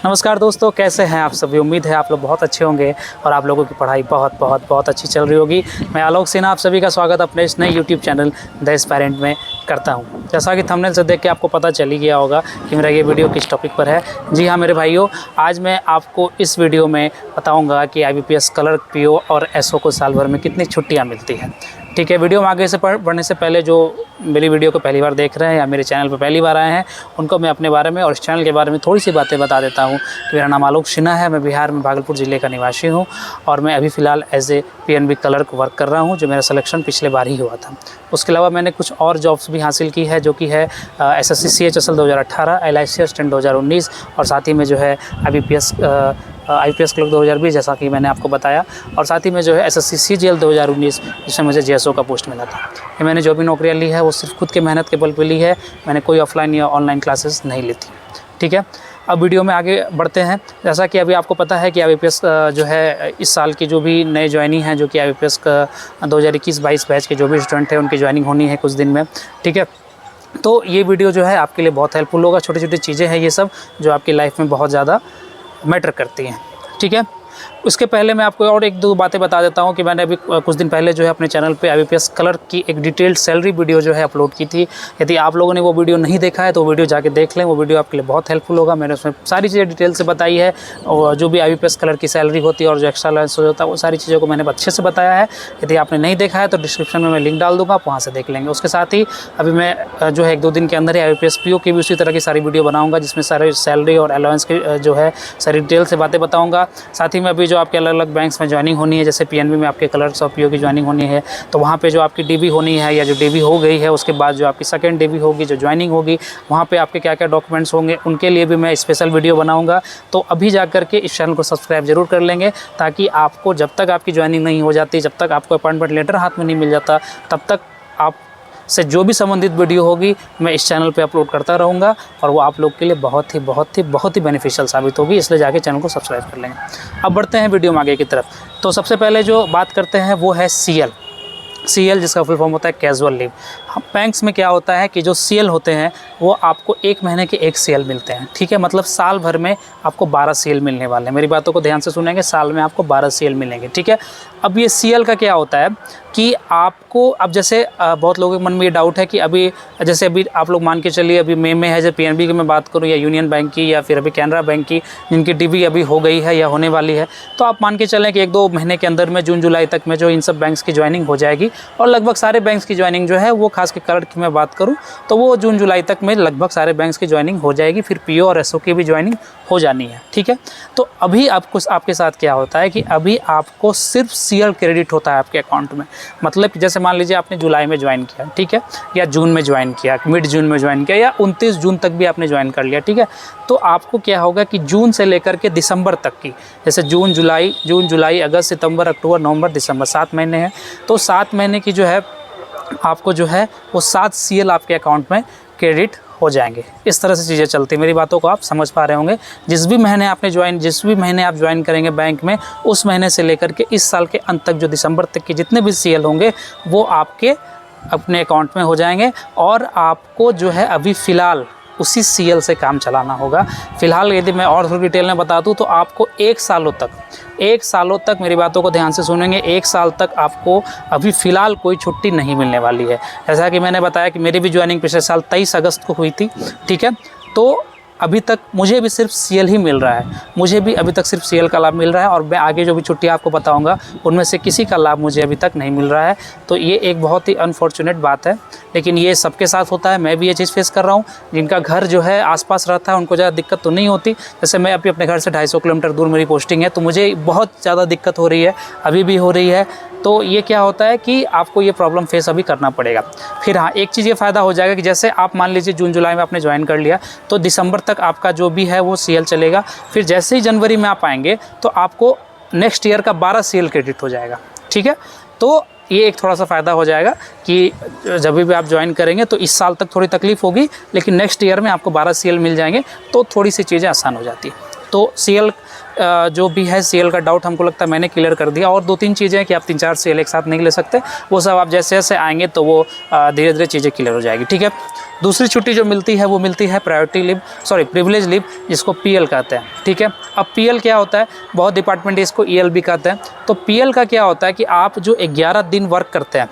नमस्कार दोस्तों, कैसे हैं आप सभी। उम्मीद है आप लोग बहुत अच्छे होंगे और आप लोगों की पढ़ाई बहुत बहुत बहुत अच्छी चल रही होगी। मैं आलोक सिन्हा आप सभी का स्वागत अपने इस नए यूट्यूब चैनल द एस्पायरेंट में करता हूं। जैसा कि थंबनेल से देख के आपको पता चल ही गया होगा कि मेरा ये वीडियो किस टॉपिक पर है। जी हाँ मेरे भाइयों, आज मैं आपको इस वीडियो में बताऊँगा कि IBPS क्लर्क, PO और SO को साल भर में कितनी छुट्टियाँ मिलती हैं। ठीक है, वीडियो में आगे से बढ़ने से पहले जो मेरी वीडियो को पहली बार देख रहे हैं या मेरे चैनल पर पहली बार आए हैं, उनको मैं अपने बारे में और इस चैनल के बारे में थोड़ी सी बातें बता देता हूं। मेरा नाम आलोक सिन्हा है, मैं बिहार में भागलपुर ज़िले का निवासी हूं और मैं अभी फ़िलहाल as a PNB clerk work कर रहा हूं, जो मेरा सिलेक्शन पिछले बार ही हुआ था। उसके अलावा मैंने कुछ और जॉब्स भी हासिल की है, जो कि है SSC CHSL 2018, LIC असिस्टेंट 2019 और साथ ही में जो है IPS क्लर्क 2020, जैसा कि मैंने आपको बताया, और साथ ही में जो है SSC CGL 2019, जिसमें मुझे GSO का पोस्ट मिला था। ये मैंने जो भी नौकरियाँ ली है वो सिर्फ खुद के मेहनत के बल पे ली है, मैंने कोई ऑफलाइन या ऑनलाइन क्लासेस नहीं ली थी। ठीक है, अब वीडियो में आगे बढ़ते हैं। जैसा कि अभी आपको पता है कि IBPS जो है इस साल की जो भी नए ज्वाइनिंग हैं, जो कि IBPS का 2021-22 बैच के जो भी स्टूडेंट हैं उनकी ज्वाइनिंग होनी है कुछ दिन में। ठीक है, तो ये वीडियो जो है आपके लिए बहुत हेल्पफुल होगा। छोटी छोटी चीज़ें हैं ये सब, जो आपकी लाइफ में बहुत ज़्यादा मैटर करती हैं। ठीक है, उसके पहले मैं आपको और एक दो बातें बता देता हूं कि मैंने अभी कुछ दिन पहले जो है अपने चैनल पे IBPS क्लर्क की एक डिटेल्ड सैलरी वीडियो जो है अपलोड की थी। यदि आप लोगों ने वो वीडियो नहीं देखा है तो वो वीडियो जाके देख लें, वो वीडियो आपके लिए बहुत हेल्पफुल होगा। मैंने उसमें सारी चीज़ें डिटेल से बताई है, और जो भी IBPS क्लर्क की सैलरी होती है और जो एक्स्ट्रा अलाउंस होता है वो सारी चीज़ों को मैंने अच्छे से बताया है। यदि आपने नहीं देखा है तो डिस्क्रिप्शन में मैं लिंक डाल दूँगा, आप वहाँ से देख लेंगे। उसके साथ ही अभी मैं जो है 1-2 दिन के अंदर ही IBPS PO की भी उसी तरह की सारी वीडियो बनाऊँगा, जिसमें सारे सैलरी और अलाउंस की जो है सारी डिटेल से बातें बताऊँगा। साथ ही में अभी जो आपके अलग अलग बैंक्स में ज्वाइनिंग होनी है, जैसे PNB में आपके क्लर्क्स और PO की ज्वाइनिंग होनी है, तो वहाँ पे जो आपकी DB होनी है या जो DB हो गई है, उसके बाद जो आपकी सेकंड DB होगी, जो ज्वाइनिंग होगी, वहाँ पे आपके क्या क्या डॉक्यूमेंट्स होंगे, उनके लिए भी मैं स्पेशल वीडियो बनाऊँगा। तो अभी जा कर के इस चैनल को सब्सक्राइब जरूर कर लेंगे, ताकि आपको जब तक आपकी ज्वाइनिंग नहीं हो जाती, जब तक आपको अपॉइंटमेंट लेटर हाथ में नहीं मिल जाता, तब तक आप से जो भी संबंधित वीडियो होगी मैं इस चैनल पे अपलोड करता रहूँगा, और वो आप लोग के लिए बहुत ही बेनिफिशियल साबित होगी। इसलिए जाके चैनल को सब्सक्राइब कर लेंगे। अब बढ़ते हैं वीडियो में आगे की तरफ। तो सबसे पहले जो बात करते हैं वो है CL, जिसका फुल फॉर्म होता है कैजुअल लीव। बैंक्स में क्या होता है कि जो CL होते हैं वो आपको 1 महीने के 1 CL मिलते हैं। ठीक है, मतलब साल भर में आपको 12 CL मिलने वाले हैं। मेरी बातों को ध्यान से सुनेंगे, साल में आपको 12 CL मिलेंगे। ठीक है, अब ये CL का क्या होता है कि आपको, अब जैसे बहुत लोगों के मन में ये डाउट है कि अभी जैसे अभी आप लोग मान के चलिए, अभी मई में है, जब PNB की मैं बात करूँ या यूनियन बैंक की या फिर अभी कैनरा बैंक की, जिनकी DB अभी हो गई है या होने वाली है, तो आप मान के चलें कि 1-2 महीने के अंदर में, जून जुलाई तक में जो इन सब बैंक्स की ज्वाइनिंग हो जाएगी। और लगभग सारे बैंक्स की ज्वाइनिंग जो है वो, खास कर क्लर्क की मैं बात करूँ तो वो जून जुलाई तक में लगभग सारे बैंक्स की ज्वाइनिंग हो जाएगी। फिर PO और SO की भी ज्वाइनिंग हो जानी है। ठीक है, तो अभी आपके साथ क्या होता है कि अभी आपको सिर्फ CL क्रेडिट होता है आपके अकाउंट में। मतलब कि जैसे मान लीजिए आपने जुलाई में ज्वाइन किया, ठीक है, या जून में ज्वाइन किया, मिड जून में ज्वाइन किया, या 29 जून तक भी आपने ज्वाइन कर लिया। ठीक है, तो आपको क्या होगा कि जून से लेकर के दिसंबर तक की, जैसे जून जुलाई अगस्त सितंबर अक्टूबर नवंबर दिसंबर 7 महीने हैं, तो 7 महीने की जो है आपको जो है वो 7 CL आपके अकाउंट में क्रेडिट हो जाएंगे। इस तरह से चीज़ें चलती हैं। मेरी बातों को आप समझ पा रहे होंगे। जिस भी महीने आप ज्वाइन करेंगे बैंक में, उस महीने से लेकर के इस साल के अंत तक, जो दिसंबर तक के जितने भी CL होंगे, वो आपके अपने अकाउंट में हो जाएंगे। और आपको जो है अभी फ़िलहाल उसी CL से काम चलाना होगा। फ़िलहाल यदि मैं और थोड़ी डिटेल में बता दूं तो आपको 1 सालों तक मेरी बातों को ध्यान से सुनेंगे, 1 साल तक आपको अभी फ़िलहाल कोई छुट्टी नहीं मिलने वाली है। जैसा कि मैंने बताया कि मेरी भी ज्वाइनिंग पिछले साल 23 अगस्त को हुई थी। ठीक है, तो अभी तक मुझे भी सिर्फ CL ही मिल रहा है, मुझे भी अभी तक सिर्फ CL का लाभ मिल रहा है, और मैं आगे जो भी छुट्टी आपको बताऊंगा उनमें से किसी का लाभ मुझे अभी तक नहीं मिल रहा है। तो ये एक बहुत ही अनफॉर्चुनेट बात है, लेकिन ये सबके साथ होता है। मैं भी ये चीज़ फेस कर रहा हूँ। जिनका घर जो है आसपास रहता है उनको ज़्यादा दिक्कत तो नहीं होती। जैसे मैं अभी अपने घर से 250 किलोमीटर दूर मेरी पोस्टिंग है, तो मुझे बहुत ज़्यादा दिक्कत हो रही है, अभी भी हो रही है। तो ये क्या होता है कि आपको ये प्रॉब्लम फेस अभी करना पड़ेगा। फिर हाँ, एक चीज़ ये फ़ायदा हो जाएगा कि जैसे आप मान लीजिए जून जुलाई में आपने ज्वाइन कर लिया, तो दिसंबर तक आपका जो भी है वो CL चलेगा। फिर जैसे ही जनवरी में आप आएंगे तो आपको नेक्स्ट ईयर का 12 CL क्रेडिट हो जाएगा। ठीक है, तो ये एक थोड़ा सा फ़ायदा हो जाएगा कि जब भी आप ज्वाइन करेंगे तो इस साल तक थोड़ी तकलीफ़ होगी, लेकिन नेक्स्ट ईयर में आपको 12 CL मिल जाएंगे, तो थोड़ी सी चीज़ें आसान हो जाती है। तो CL जो भी है, CL का डाउट हमको लगता है मैंने क्लियर कर दिया। और 2-3 चीज़ें हैं कि आप 3-4 CL एक साथ नहीं ले सकते, वो सब आप जैसे जैसे आएंगे तो वो धीरे धीरे चीज़ें क्लियर हो जाएगी। ठीक है, दूसरी छुट्टी जो मिलती है वो मिलती है प्रिविलेज लीव, जिसको पीएल कहते हैं। ठीक है, अब पीएल क्या होता है, बहुत डिपार्टमेंट इसको ईएल भी कहते हैं। तो पीएल का क्या होता है कि आप जो 11 दिन वर्क करते हैं,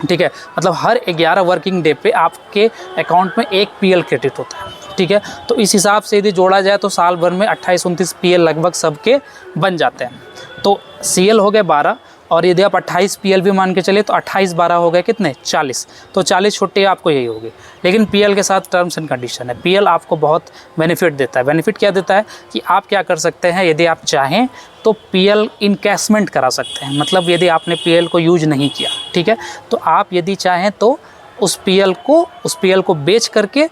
ठीक है, मतलब हर 11 वर्किंग डे पे आपके अकाउंट में एक पीएल क्रेडिट होता है। ठीक है, तो इस हिसाब से यदि जोड़ा जाए तो साल भर में 28-29 पीएल लगभग सबके बन जाते हैं। तो सीएल हो गए 12, और यदि आप 28 पीएल भी मान के चले तो 28-12 हो गए कितने, 40। तो 40 छुट्टी आपको यही होगी। लेकिन पीएल के साथ टर्म्स एंड कंडीशन है। पीएल आपको बहुत बेनिफिट देता है। बेनिफिट क्या देता है कि आप क्या कर सकते हैं, यदि आप चाहें तो पीएल इनकैशमेंट करा सकते हैं। मतलब यदि आपने पीएल को यूज नहीं किया, ठीक है, तो आप यदि चाहें तो उस पीएल को बेच करके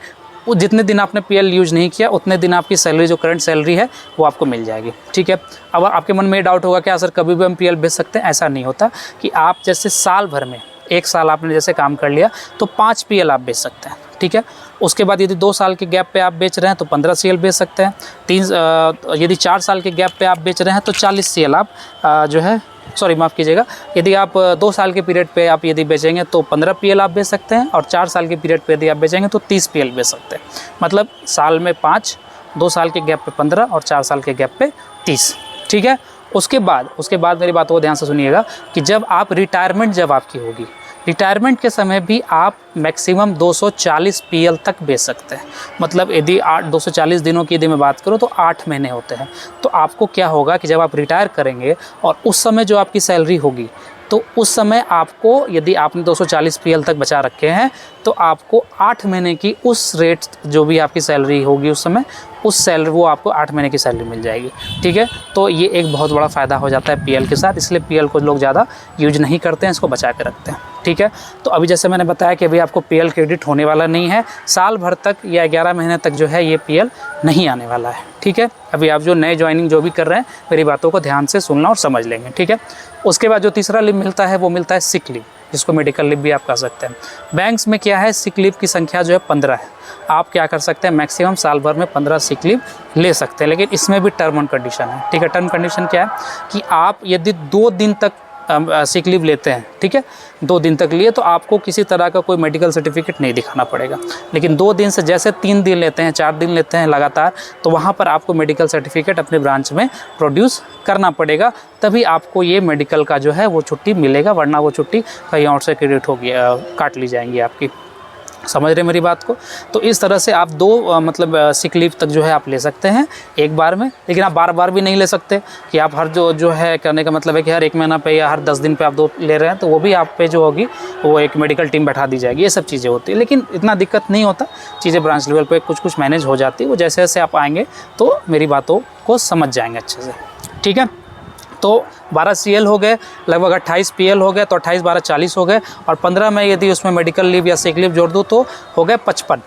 वो जितने दिन आपने पीएल यूज़ नहीं किया उतने दिन आपकी सैलरी, जो करंट सैलरी है, वो आपको मिल जाएगी। ठीक है, अब आपके मन में ये डाउट होगा क्या सर कभी भी हम पीएल बेच सकते हैं? ऐसा नहीं होता कि आप जैसे साल भर में 1 साल आपने जैसे काम कर लिया तो 5 पीएल आप बेच सकते हैं। ठीक है, उसके बाद यदि 2 साल के गैप पे आप बेच रहे हैं तो 15 सीएल बेच सकते हैं। यदि 4 साल के गैप पे आप बेच रहे हैं तो 40 सीएल आप माफ़ कीजिएगा, यदि आप 2 साल के पीरियड पे आप यदि बेचेंगे तो 15 पीएल आप बेच सकते हैं, और 4 साल के पीरियड पे यदि आप बेचेंगे तो 30 पीएल बेच सकते हैं। मतलब साल में 5, 2 साल के गैप पे 15 और 4 साल के गैप पे 30। ठीक है, उसके बाद मेरी बातों को ध्यान से सुनिएगा कि जब आपकी होगी, रिटायरमेंट के समय भी आप मैक्सिमम 240 पीएल तक बेच सकते हैं। मतलब यदि 240 दिनों की यदि मैं बात करूं तो 8 महीने होते हैं। तो आपको क्या होगा कि जब आप रिटायर करेंगे और उस समय जो आपकी सैलरी होगी, तो उस समय आपको, यदि आपने 240 पीएल तक बचा रखे हैं, तो आपको 8 महीने की उस रेट जो भी आपकी सैलरी होगी उस समय, वो आपको 8 महीने की सैलरी मिल जाएगी। ठीक है, तो ये एक बहुत बड़ा फ़ायदा हो जाता है पीएल के साथ, इसलिए पीएल को लोग ज़्यादा यूज नहीं करते हैं, इसको बचा के रखते हैं। ठीक है, तो अभी जैसे मैंने बताया कि अभी आपको पीएल क्रेडिट होने वाला नहीं है, साल भर तक या 11 महीने तक जो है ये पीएल नहीं आने वाला है। ठीक है, अभी आप जो नए ज्वाइनिंग जो भी कर रहे हैं मेरी बातों को ध्यान से सुनना और समझ लेंगे। ठीक है, उसके बाद जो तीसरा लीव मिलता है वो मिलता है सिक लीव, जिसको मेडिकल लीव भी आप कह सकते हैं। बैंक्स में क्या है, सिक लीव की संख्या जो है 15 है। आप क्या कर सकते हैं, मैक्सिमम साल भर में 15 सिक लीव ले सकते हैं, लेकिन इसमें भी टर्म एंड कंडीशन है। ठीक है, टर्म कंडीशन क्या है कि आप यदि 2 दिन तक सिक लीव लेते हैं, ठीक है, 2 दिन तक लिए तो आपको किसी तरह का कोई मेडिकल सर्टिफिकेट नहीं दिखाना पड़ेगा। लेकिन 2 दिन से जैसे 3 दिन लेते हैं, 4 दिन लेते हैं लगातार, तो वहाँ पर आपको मेडिकल सर्टिफिकेट अपने ब्रांच में प्रोड्यूस करना पड़ेगा, तभी आपको ये मेडिकल का जो है वो छुट्टी मिलेगा, वरना वो छुट्टी कहीं और से क्रेडिट होगी, काट ली जाएंगी आपकी। समझ रहे मेरी बात को? तो इस तरह से आप 2 सिक लीव तक जो है आप ले सकते हैं एक बार में, लेकिन आप बार बार भी नहीं ले सकते कि आप हर जो है करने का मतलब है कि हर 1 महीना पे या हर 10 दिन पे आप 2 ले रहे हैं, तो वो भी आप पे जो होगी वो एक मेडिकल टीम बैठा दी जाएगी। ये सब चीज़ें होती है, लेकिन इतना दिक्कत नहीं होता, चीज़ें ब्रांच लेवल पर कुछ मैनेज हो जाती है। वो जैसे जैसे आप आएँगे तो मेरी बातों को समझ जाएंगे अच्छे से। ठीक है, तो 12 सीएल हो गए, लगभग 28 पीएल हो गए, तो 28 12 40 हो गए, और 15 में यदि उसमें मेडिकल लीव या सिक लीव जोड़ दूँ तो हो गए 55।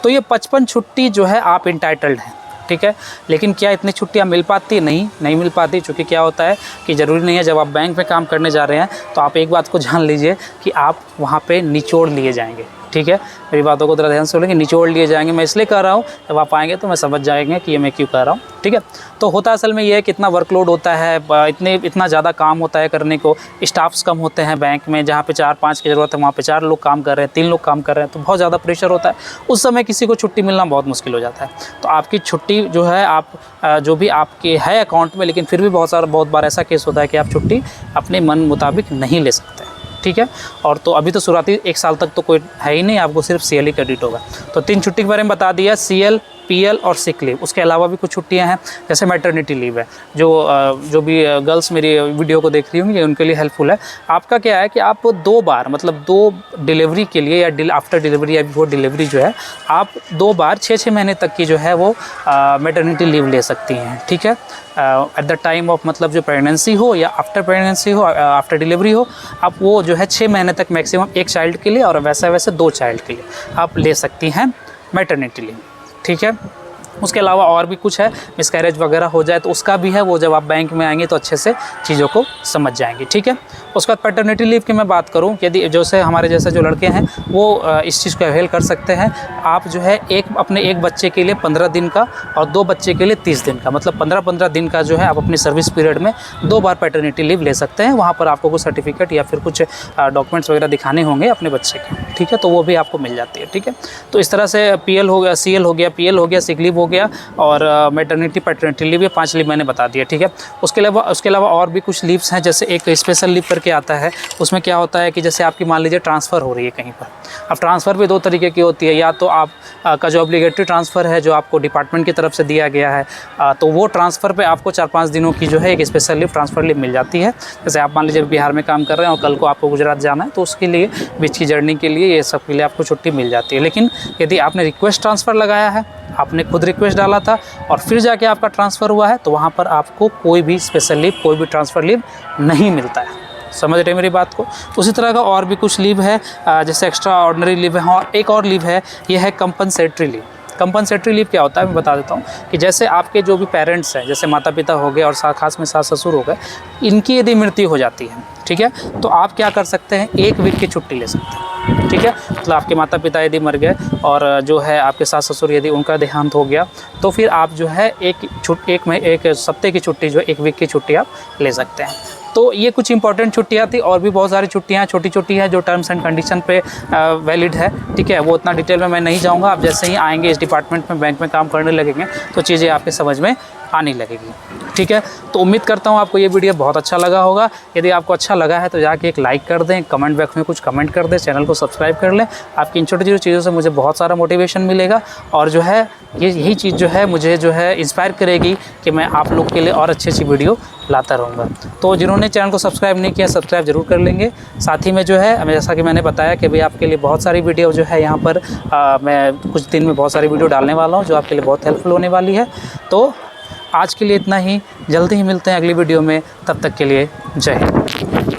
तो ये 55 छुट्टी जो है आप इंटाइटल्ड हैं। ठीक है, लेकिन क्या इतनी छुट्टियाँ मिल पाती? नहीं मिल पाती, क्योंकि क्या होता है कि ज़रूरी नहीं है जब आप बैंक में काम करने जा रहे हैं तो आप एक बात को जान लीजिए कि आप वहाँ पे निचोड़ लिए जाएंगे। ठीक है, मेरी बातों को थोड़ा ध्यान से सुनेंगे, निचोड़ लिए जाएंगे। मैं इसलिए कह रहा हूँ, जब आप आएंगे तो मैं समझ जाएंगे कि ये मैं क्यों कह रहा हूँ। ठीक है, तो होता असल में ये है कि इतना वर्कलोड होता है, इतना ज़्यादा काम होता है करने को, स्टाफ्स कम होते हैं बैंक में, जहाँ पे 4-5 की ज़रूरत है वहाँ पे 4 लोग काम कर रहे हैं, 3 लोग काम कर रहे हैं, तो बहुत ज़्यादा प्रेशर होता है। उस समय किसी को छुट्टी मिलना बहुत मुश्किल हो जाता है। तो आपकी छुट्टी जो है आप जो भी आपके है अकाउंट में, लेकिन फिर भी बहुत बार ऐसा केस होता है कि आप छुट्टी अपने मन मुताबिक नहीं ले सकते। ठीक है, और तो अभी तो शुरुआती 1 साल तक तो कोई है ही नहीं, आपको सिर्फ सीएल ही क्रेडिट होगा। तो 3 छुट्टी के बारे में बता दिया, सीएल, पीएल और सिक लीव। उसके अलावा भी कुछ छुट्टियां हैं, जैसे मैटरनिटी लीव है, जो भी गर्ल्स मेरी वीडियो को देख रही होंगी उनके लिए हेल्पफुल है। आपका क्या है कि आप 2 बार, मतलब 2 डिलीवरी के लिए या आफ्टर डिलीवरी या बिफोर डिलीवरी जो है, आप 2 बार 6-6 महीने तक की जो है वो मैटरनिटी लीव ले सकती हैं। ठीक है, एट द टाइम ऑफ, मतलब जो प्रेगनेंसी हो या आफ्टर प्रेगनेंसी हो, आफ्टर डिलीवरी हो, आप वो जो है 6 महीने तक मैक्सिमम 1 चाइल्ड के लिए और वैसे 2 चाइल्ड के लिए आप ले सकती हैं मैटरनिटी लीव। ठीक है, उसके अलावा और भी कुछ है, मिसकैरेज वगैरह हो जाए तो उसका भी है, वो जब आप बैंक में आएंगे तो अच्छे से चीज़ों को समझ जाएंगे, ठीक है। उसके बाद पैटर्निटी लीव की मैं बात करूं, यदि जैसे हमारे जैसे जो लड़के हैं वो इस चीज़ को अवेल कर सकते हैं। आप जो है अपने एक बच्चे के लिए 15 दिन का और 2 बच्चे के लिए 30 दिन का, मतलब 15-15 दिन का जो है आप अपनी सर्विस पीरियड में 2 बार पैटर्निटी लीव ले सकते हैं। वहाँ पर आपको कुछ सर्टिफिकेट या फिर कुछ डॉक्यूमेंट्स वगैरह दिखाने होंगे अपने बच्चे के, ठीक है, तो वो भी आपको मिल जाती है, ठीक है। तो इस तरह से PL हो गया, CL हो गया, PL हो गया, सिक लीव हो गया और मैटरनिटी पैटर्निटी लीव, ये 5 लीव मैंने बता दिया, ठीक है। उसके अलावा और भी कुछ लीव्स हैं, जैसे एक स्पेशल लीव करके आता है। उसमें क्या होता है कि जैसे आपकी मान लीजिए ट्रांसफ़र हो रही है कहीं पर। अब ट्रांसफ़र भी 2 तरीके की होती है, या तो आप का जो ऑब्लिगेटरी ट्रांसफ़र है जो आपको डिपार्टमेंट की तरफ से दिया गया है, तो वो ट्रांसफ़र पे आपको 4-5 दिनों की जो है एक स्पेशल लीव, ट्रांसफ़र लीव मिल जाती है। जैसे आप मान लीजिए बिहार में काम कर रहे हैं और कल को आपको गुजरात जाना है, तो उसके लिए बीच की जर्नी के लिए ये सब के लिए आपको छुट्टी मिल जाती है। लेकिन यदि आपने रिक्वेस्ट ट्रांसफ़र लगाया है, आपने खुद रिक्वेस्ट डाला था और फिर जाके आपका ट्रांसफ़र हुआ है, तो वहाँ पर आपको कोई भी स्पेशल लीव, कोई भी ट्रांसफ़र लीव नहीं मिलता है। समझ रहे मेरी बात को। उसी तरह का और भी कुछ लीव है, जैसे एक्स्ट्रा ऑर्डिनरी लीव है, और एक और लीव है, ये है कंपनसेटरी लीव। कंपनसेटरी लीव क्या होता है मैं बता देता हूँ कि जैसे आपके जो भी पेरेंट्स हैं, जैसे माता पिता हो गए और खास में सास ससुर हो गए, इनकी यदि मृत्यु हो जाती है, ठीक है, तो आप क्या कर सकते हैं, 1 वीक की छुट्टी ले सकते हैं, ठीक है। मतलब आपके माता पिता यदि मर गए और जो है आपके सास ससुर यदि उनका देहांत हो गया, तो फिर आप जो है एक सप्ताह की छुट्टी जो है 1 वीक की छुट्टी आप ले सकते हैं। तो ये कुछ इंपॉर्टेंट छुट्टियाँ थी, और भी बहुत सारी छुट्टियाँ छोटी हैं जो टर्म्स एंड कंडीशन पे वैलिड है, ठीक है। वो उतना डिटेल में मैं नहीं जाऊँगा। आप जैसे ही आएंगे इस डिपार्टमेंट में, बैंक में काम करने लगेंगे, तो चीज़ें आपके समझ में आने लगेगी, ठीक है। तो उम्मीद करता हूँ आपको ये वीडियो बहुत अच्छा लगा होगा। यदि आपको अच्छा लगा है तो जाके एक लाइक कर दें, कमेंट बॉक्स में कुछ कमेंट कर दें, चैनल को सब्सक्राइब कर लें। आपकी इन छोटी-छोटी चीज़ों से मुझे बहुत सारा मोटिवेशन मिलेगा, और जो है यही चीज़ जो है मुझे जो है इंस्पायर करेगी कि मैं आप लोग के लिए और अच्छी कुछ लाता रहूँगा। तो जिन्होंने चैनल को सब्सक्राइब नहीं किया, सब्सक्राइब जरूर कर लेंगे। साथ ही में जो है जैसा कि मैंने बताया कि भाई आपके लिए बहुत सारी वीडियो जो है यहाँ पर मैं कुछ दिन में बहुत सारी वीडियो डालने वाला हूँ जो आपके लिए बहुत हेल्पफुल होने वाली है। तो आज के लिए इतना ही, जल्दी ही मिलते हैं अगली वीडियो में, तब तक के लिए जय हिंद।